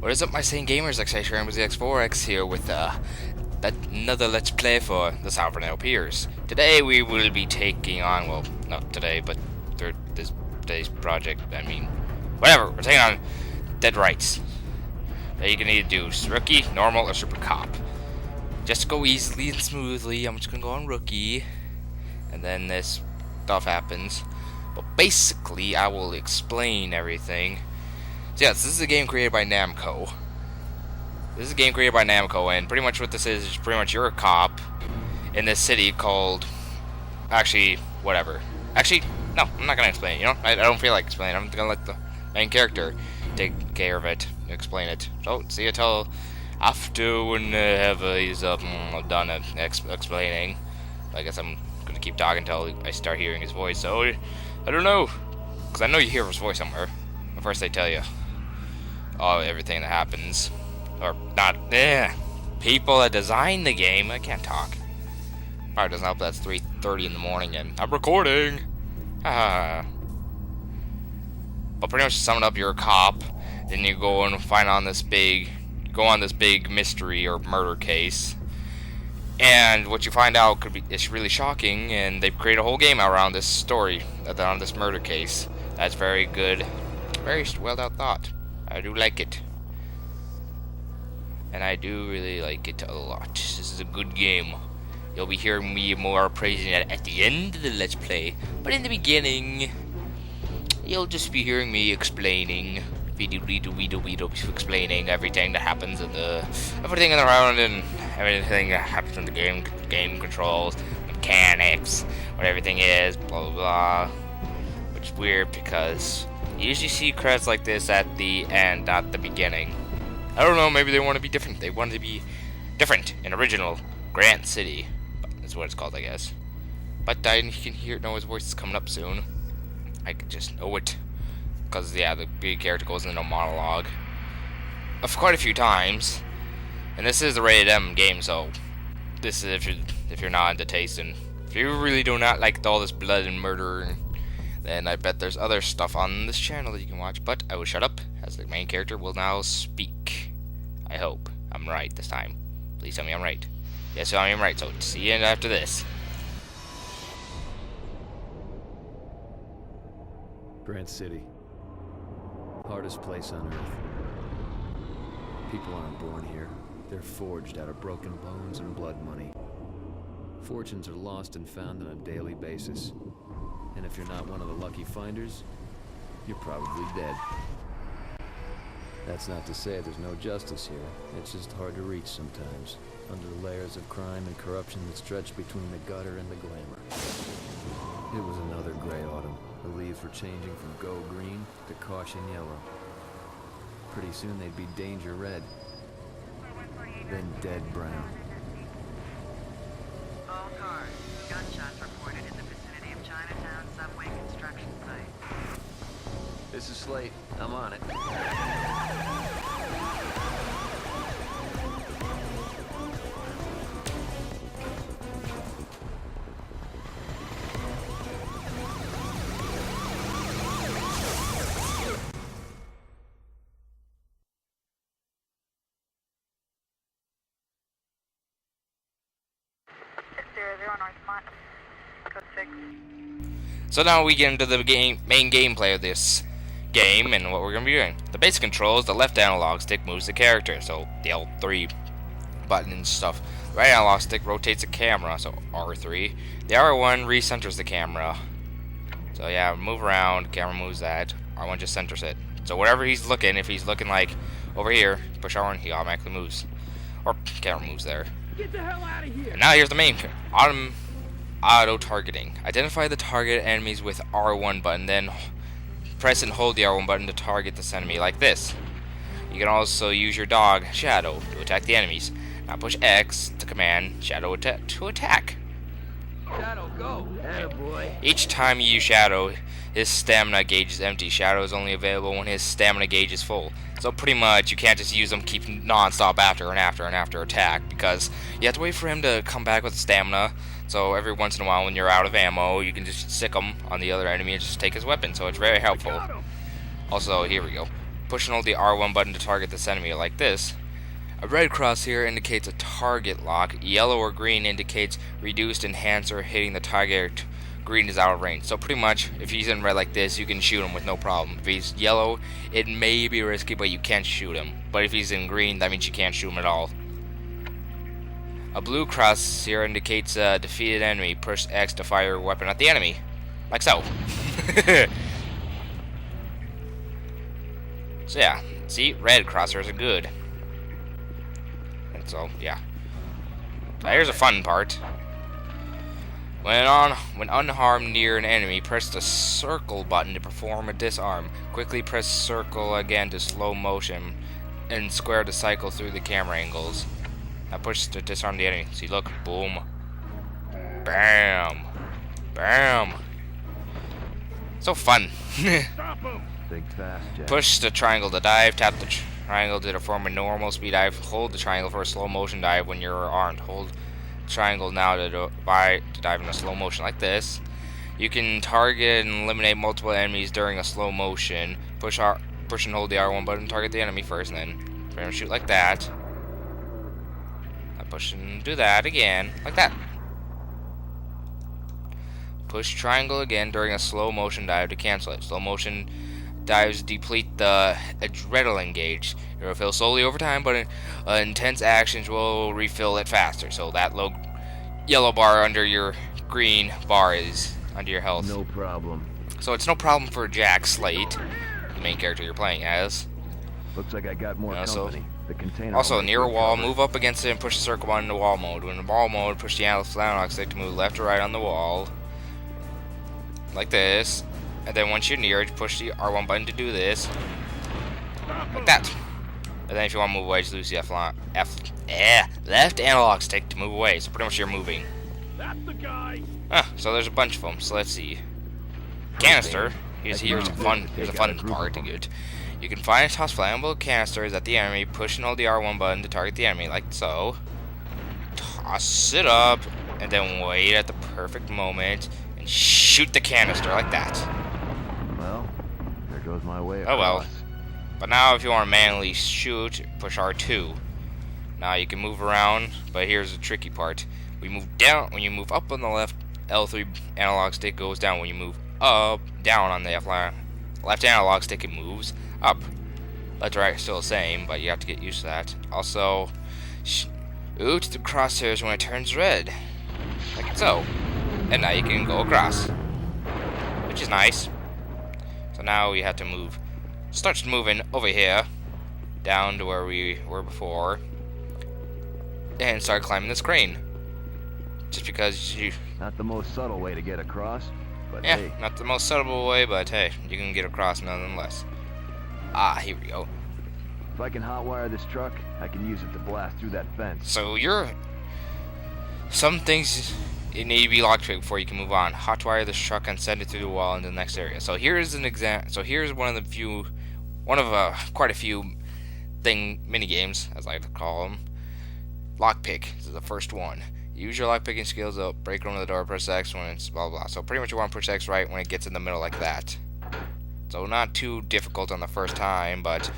What is up, my sane gamers? XxDragonballZx4X here with another Let's Play for the Sovereign LPers. Today we will be taking on, well, not today, but this day's project, I mean, whatever, we're taking on Dead Rights. Now you can either do Rookie, Normal, or Super Cop. Just to go easily and smoothly, I'm just gonna go on Rookie, and then this stuff happens. But basically, I will explain everything. So yes, this is a game created by Namco. And pretty much what this is pretty much you're a cop in this city called... Actually, whatever. Actually, no, I'm not gonna explain it, you know? I don't feel like explaining. I'm gonna let the main character take care of it, explain it. So, see you till after when he's done explaining. I guess I'm gonna keep talking until I start hearing his voice, so I don't know. Because I know you hear his voice somewhere. But first they tell you everything that happens. Or not, people that designed the game. I can't talk. Probably doesn't help that it's 3:30 in the morning and I'm recording. But pretty much to sum it up, you're a cop. Then you go and on this big mystery or murder case. And what you find out it's really shocking, and they've created a whole game around this story, on this murder case. That's very good. Very well thought. I do like it. And I do really like it a lot. This is a good game. You'll be hearing me more praising it at the end of the Let's Play. But in the beginning, you'll just be hearing me explaining explaining everything that happens in the everything in the round and everything that happens in the game controls, mechanics, what everything is, blah blah blah. Which is weird because you usually see credits like this at the end, not the beginning. I don't know, maybe they want to be different. They wanted to be different in original Grant City. That's what it's called, I guess. But you can know his voice is coming up soon. I can just know it. Because, yeah, the big character goes into a monologue of quite a few times. And this is a rated M game, so this is if you're not into taste, and if you really do not like all this blood and murder, then I bet there's other stuff on this channel that you can watch. But I will shut up, as the main character will now speak. I hope I'm right this time. Please tell me I'm right. Yes, I am right, so see you after this. Grant City. Hardest place on Earth. People aren't born here. They're forged out of broken bones and blood money. Fortunes are lost and found on a daily basis. And if you're not one of the lucky finders, you're probably dead. That's not to say there's no justice here. It's just hard to reach sometimes, under layers of crime and corruption that stretch between the gutter and the glamour. It was another gray autumn. The leaves were changing from go green to caution yellow. Pretty soon they'd be danger red, then dead brown. All cars. Gunshots reported in the vicinity of Chinatown subway construction site. This is Slate. I'm on it. So now we get into the main gameplay of this game and what we're going to be doing. The basic controls: the left analog stick moves the character, so the L3 button and stuff. The right analog stick rotates the camera, so R3. The R1 recenters the camera. So yeah, move around, the camera moves that. R1 just centers it. So wherever he's looking, if he's looking like over here, push R1, he automatically moves. Or camera moves there. Get the hell out of here! And now here's the main auto targeting. Identify the target enemies with R1 button, then press and hold the R1 button to target this enemy like this. You can also use your dog, Shadow, to attack the enemies. Now push X to command Shadow to attack. Shadow, go! Attaboy. Each time you use Shadow, his stamina gauge is empty. Shadow is only available when his stamina gauge is full. So pretty much you can't just use him, keep non-stop after and after and after attack, because you have to wait for him to come back with stamina. So every once in a while when you're out of ammo, you can just stick him on the other enemy and just take his weapon. So it's very helpful. Also, here we go. Push and hold the R1 button to target this enemy like this. A red cross here indicates a target lock. Yellow or green indicates reduced enhancer hitting the target. Green is out of range. So pretty much, if he's in red like this, you can shoot him with no problem. If he's yellow, it may be risky, but you can't shoot him. But if he's in green, that means you can't shoot him at all. A blue cross here indicates a defeated enemy. Push X to fire your weapon at the enemy. Like so. So yeah, see, red crosshairs are good. And so, yeah. Now here's a fun part. When unharmed near an enemy, press the circle button to perform a disarm. Quickly press circle again to slow motion and square to cycle through the camera angles. Now push to disarm the enemy. See, look, boom, bam, bam. So fun. Think fast, Jack. Push the triangle to dive. Tap the triangle to perform a normal speed dive. Hold the triangle for a slow motion dive when you're armed. Hold triangle now to dive in a slow motion like this. You can target and eliminate multiple enemies during a slow motion. Push and hold the R1 button, target the enemy first, and then pretty much shoot like that. I push and do that again, like that. Push triangle again during a slow motion dive to cancel it. Slow motion dives deplete the adrenaline gauge. It will fill slowly over time, but intense actions will refill it faster. So that low yellow bar under your green bar is under your health. No problem. So it's no problem for Jack Slate, the main character you're playing as. Looks like I got more company. The container. Also, near a wall, move up against it and push the circle button into wall mode. When in wall mode, push the analog stick to move left or right on the wall. Like this. And then once you're near it, push the R1 button to do this. Like that. And then if you want to move away, just lose the left analog stick to move away. So pretty much you're moving. That's the guy. So there's a bunch of them. So let's see. Canister. Here's a fun part to get. You can find and toss flammable canisters at the enemy. Push and hold the R1 button to target the enemy, like so. Toss it up, and then wait at the perfect moment and shoot the canister like that. Well, there goes my way. Oh well. But now, if you want to manually shoot, push R2. Now you can move around, but here's the tricky part. We move down when you move up on the left. L3 analog stick goes down. When you move down on the left analog stick, it moves up. Left to right is still the same, but you have to get used to that. Also, shoot the crosshairs when it turns red, like so. And now you can go across, which is nice. So now we have to move. Start moving over here, down to where we were before, and start climbing this crane. Just because you. Not the most subtle way to get across, but yeah, hey. not the most subtle way, but hey, you can get across nonetheless. Here we go. If I can hotwire this truck, I can use it to blast through that fence. So some things it need to be lockpicked before you can move on. Hotwire this truck and send it through the wall into the next area. So here's an example. So here's one of quite a few mini games, as I like to call them. Lockpick. This is the first one. Use your lockpicking skills to break open the door. Press X when it's blah blah. So pretty much you want to push X right when it gets in the middle like that. So not too difficult on the first time, but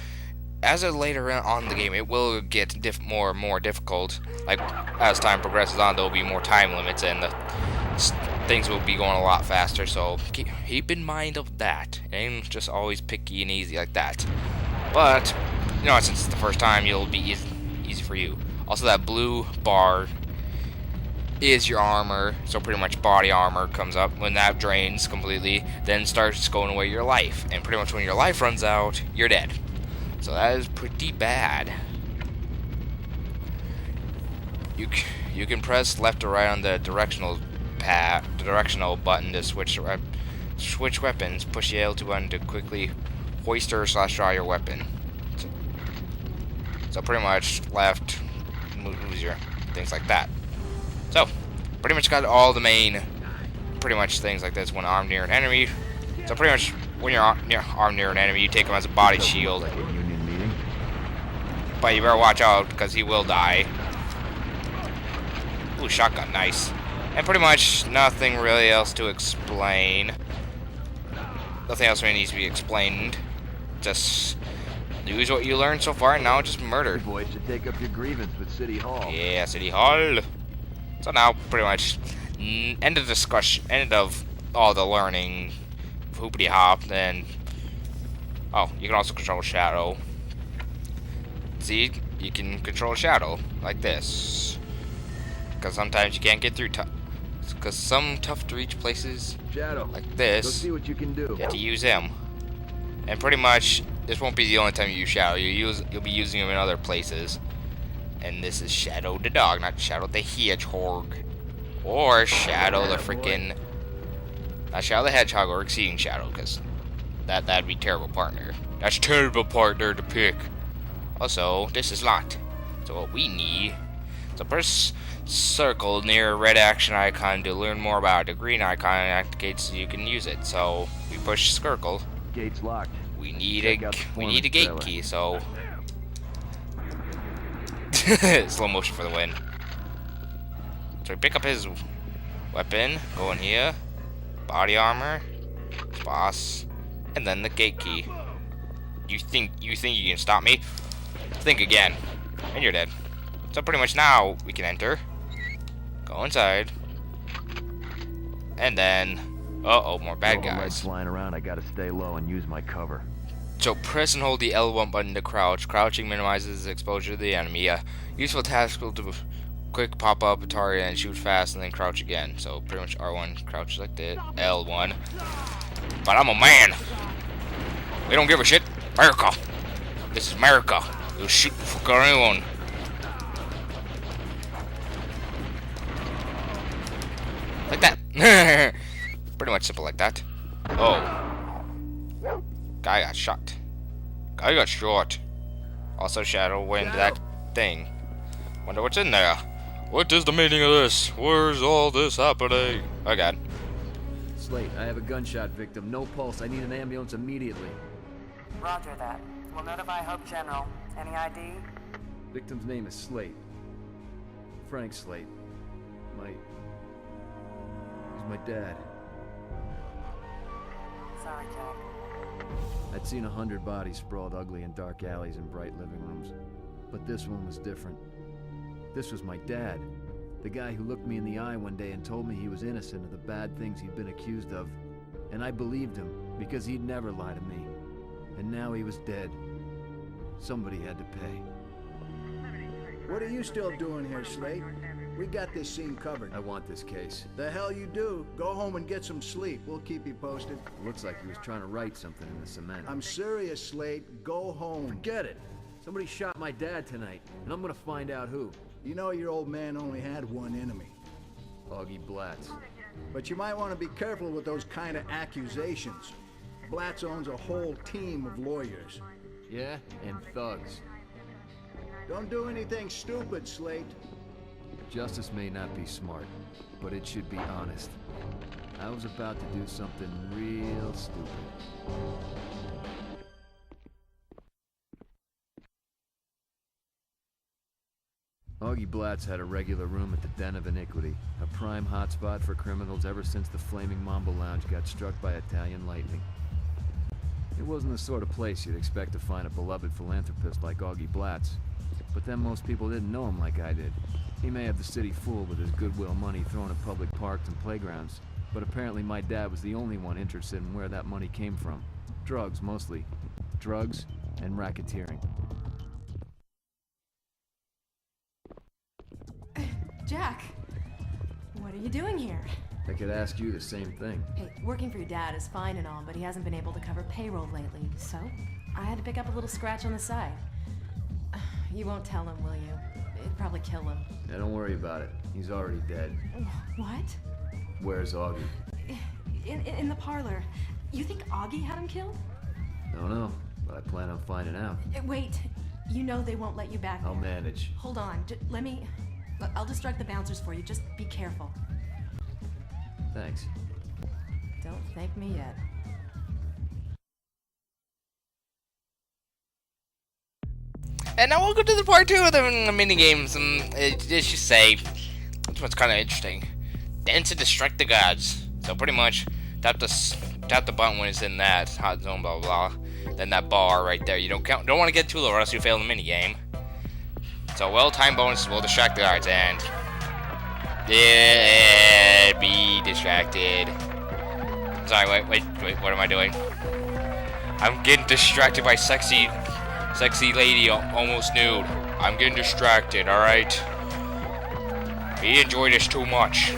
as it later on in the game, it will get more and more difficult. Like as time progresses on, there will be more time limits, and things will be going a lot faster. So keep in mind of that. It ain't just always picky and easy like that. But you know, since it's the first time, it'll be easy for you. Also, that blue bar is your armor, so pretty much body armor comes up. When that drains completely, then starts going away your life, and pretty much when your life runs out, you're dead. So that is pretty bad. You can press left or right on the directional button to switch weapons. Push the L2 button to quickly hoist or /draw your weapon. So pretty much left moves your things like that. So, pretty much got all the main, things like this when armed near an enemy. So pretty much when you're armed near an enemy, you take him as a body shield. But you better watch out, because he will die. Ooh, shotgun, nice. And pretty much nothing really else to explain. Nothing else really needs to be explained. Just use what you learned so far, and now just murder. You boys should take up your grievance with City Hall. Yeah, City Hall. So now, pretty much, end of discussion, end of all the learning, hoopity hop. Then, you can also control Shadow. See, you can control Shadow like this, because sometimes you can't get through because some tough to reach places Shadow, like this. go see what you can do. You have to use him, and pretty much this won't be the only time you use Shadow. You'll be using him in other places. And this is Shadow the dog, not Shadow the hedgehog. Or Shadow the freaking... Not Shadow the hedgehog or Exceeding Shadow, because that'd be terrible partner. That's terrible partner to pick. Also, this is locked. So what we need... So press circle near red action icon to learn more about it. The green icon activates so you can use it. So we push circle. Gate's locked. We need a gate key, so... Slow motion for the win. So we pick up his weapon, go in here, body armor, boss, and then the gate key. You think you can stop me? Think again, and you're dead. So pretty much now we can enter, go inside, and then more bad guys. Flying around, I gotta stay low and use my cover. So press and hold the L1 button to crouch. Crouching minimizes exposure to the enemy. A useful task will to quick pop up a target and shoot fast and then crouch again. So pretty much R1 crouches like that. L1. But I'm a man. We don't give a shit. Fire call. This is America. You'll shoot for anyone. Like that. Pretty much simple like that. Oh. Guy got shot. Guy got shot. Also, Shadow went into that thing. Wonder what's in there. What is the meaning of this? Where's all this happening? Oh god. Slate, I have a gunshot victim. No pulse. I need an ambulance immediately. Roger that. We'll notify Hope General. Any ID? Victim's name is Slate. Frank Slate. He's my dad. Sorry, Jack. I'd seen 100 bodies sprawled ugly in dark alleys and bright living rooms. But this one was different. This was my dad. The guy who looked me in the eye one day and told me he was innocent of the bad things he'd been accused of. And I believed him, because he'd never lie to me. And now he was dead. Somebody had to pay. What are you still doing here, Slate? We got this scene covered. I want this case. The hell you do. Go home and get some sleep. We'll keep you posted. Looks like he was trying to write something in the cement. I'm serious, Slate. Go home. Forget it. Somebody shot my dad tonight, and I'm gonna find out who. You know your old man only had one enemy. Augie Blatz. But you might want to be careful with those kind of accusations. Blatz owns a whole team of lawyers. Yeah, and thugs. Don't do anything stupid, Slate. Justice may not be smart, but it should be honest. I was about to do something real stupid. Augie Blatz had a regular room at the Den of Iniquity, a prime hotspot for criminals ever since the Flaming Mambo Lounge got struck by Italian lightning. It wasn't the sort of place you'd expect to find a beloved philanthropist like Augie Blatz, but then most people didn't know him like I did. He may have the city fooled with his goodwill money thrown at public parks and playgrounds, but apparently my dad was the only one interested in where that money came from. Drugs, mostly. Drugs and racketeering. Jack, what are you doing here? I could ask you the same thing. Hey, working for your dad is fine and all, but he hasn't been able to cover payroll lately, so I had to pick up a little scratch on the side. You won't tell him, will you? It'd probably kill him. Yeah, don't worry about it. He's already dead. What? Where's Augie? In the parlor. You think Augie had him killed? Don't know, but I plan on finding out. Wait, you know they won't let you back I'll there. manage. Hold on, I'll distract the bouncers for you, just be careful. Thanks. Don't thank me yet. And now we'll go to the part 2 of the mini games. Let's just say this one's kind of interesting. Dance to distract the gods. So pretty much, tap the button when it's in that hot zone, blah blah blah. Then that bar right there. You don't want to get too low, or else you fail the mini game. So well-timed bonuses will distract the guards and yeah, be distracted. Sorry, wait, what am I doing? I'm getting distracted by sexy lady almost nude. I'm getting distracted, alright? We enjoy this too much.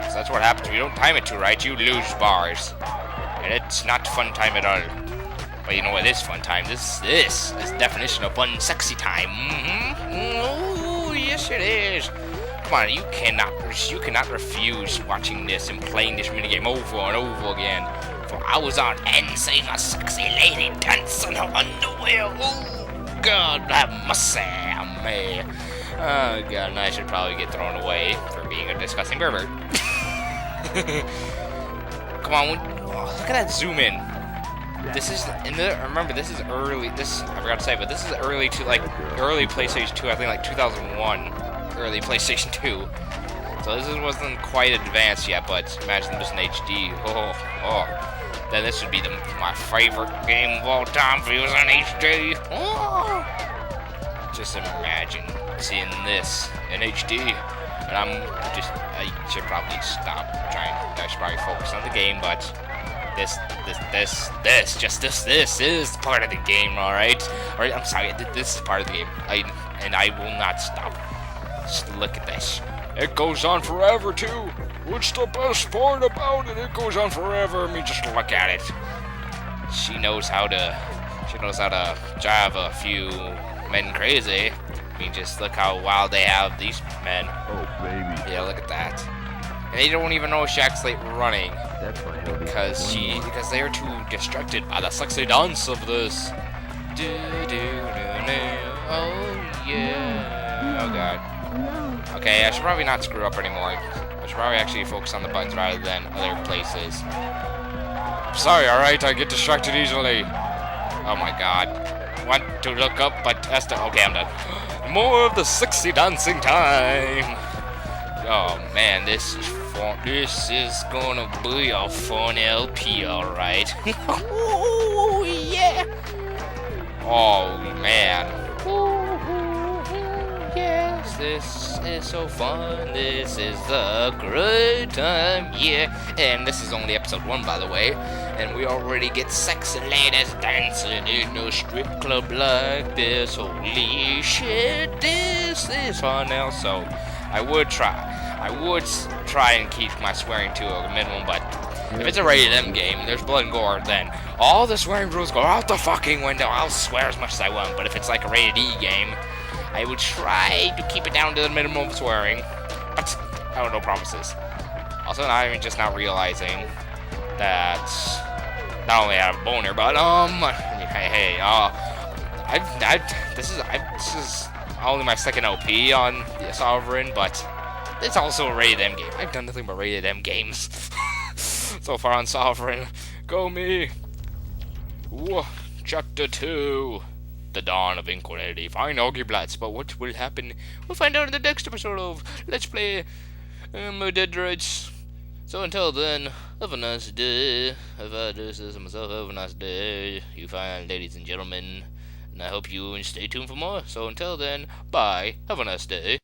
So that's what happens if you don't time it too right, you lose bars. And it's not fun time at all. But you know what is fun time? This is definition of fun sexy time. Oh, yes it is. Come on, you cannot refuse watching this and playing this minigame over and over again. For hours on end, seeing a sexy lady dance in her underwear. Oh God, have mercy on me. Oh God, and I should probably get thrown away for being a disgusting pervert. Come on, look at that zoom in. This is remember this is early. I forgot to say, but this is early PlayStation 2. I think like 2001, early PlayStation 2. So this wasn't quite advanced yet, but imagine this in HD. Oh. Then this would be my favorite game of all time if it was in HD. Oh. Just imagine seeing this in HD. And I should probably stop trying. I should probably focus on the game, but this is part of the game, alright? Alright, I'm sorry, this is part of the game. I will not stop. Just look at this. It goes on forever, too. What's the best part about it? It goes on forever. I mean, just look at it. She knows how to drive a few men crazy. I mean, just look how wild they have these men. Oh, baby. Yeah, look at that. And they don't even know she's actually running That's my hobby. because they are too distracted by the sexy dance of this. Do, do, do, do. Oh yeah. Oh god. Okay, I should probably not screw up anymore. I should probably actually focus on the buttons rather than other places. Sorry, alright, I get distracted easily. Oh my god. Want to look up, but that's the. Okay, I'm done. More of the sexy dancing time. Oh man, this is fun. This is gonna be a fun LP, alright. Ooh, yeah. Oh man. Yes, this is so fun. This is the great time, yeah. And this is only episode 1, by the way. And we already get sexy ladies dancing in a strip club like this. Holy shit, this is fun now. So I would try and keep my swearing to a minimum, but if it's a rated M game, there's blood and gore, then all the swearing rules go out the fucking window. I'll swear as much as I want, but if it's like a rated E game, I would try to keep it down to the minimum of swearing, but I don't know promises. Also, I'm just not realizing that not only I have a boner, but this is only my second LP on the Sovereign, but it's also a rated M game. I've done nothing but rated M games so far on Sovereign. Go me. Ooh, Chapter 2. The Dawn of Inquinity. Fine, Augie, but what will happen? We'll find out in the next episode of Let's Play Dead Rights. So until then, have a nice day. Have a nice day, you fine ladies and gentlemen. And I hope you stay tuned for more. So until then, bye. Have a nice day.